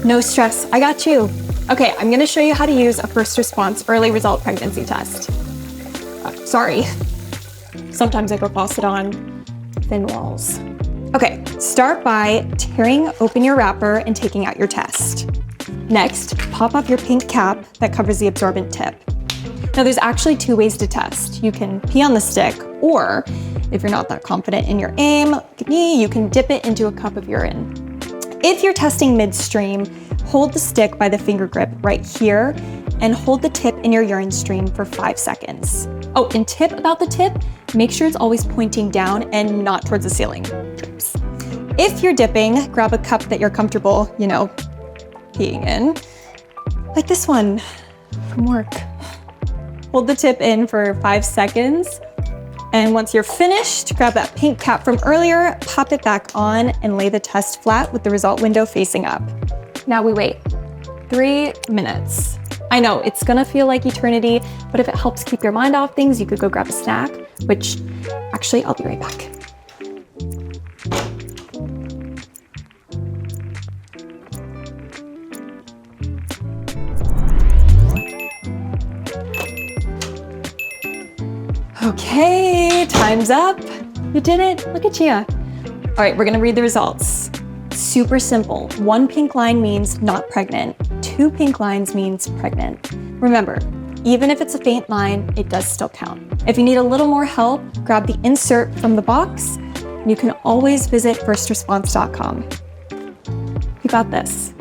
No stress, I got you. Okay, I'm gonna show you how to use a first response early result pregnancy test. Sorry, sometimes I go faucet on thin walls. Okay, start by tearing open your wrapper and taking out your test. Next, pop up your pink cap that covers the absorbent tip. Now there's actually 2 ways to test. You can pee on the stick, or if you're not that confident in your aim, like me, you can dip it into a cup of urine. If you're testing midstream, hold the stick by the finger grip right here and hold the tip in your urine stream for 5 seconds. Oh, and tip about the tip, make sure it's always pointing down and not towards the ceiling. Oops. If you're dipping, grab a cup that you're comfortable, peeing in, like this one from work. Hold the tip in for 5 seconds. And once you're finished, grab that pink cap from earlier, pop it back on, and lay the test flat with the result window facing up. Now we wait 3 minutes. I know, it's gonna feel like eternity, but if it helps keep your mind off things, you could go grab a snack, which actually, I'll be right back. Okay, time's up. You did it, look at you. All right, we're gonna read the results. Super simple. 1 pink line means not pregnant. 2 pink lines means pregnant. Remember, even if it's a faint line, it does still count. If you need a little more help, grab the insert from the box. You can always visit firstresponse.com. You got this.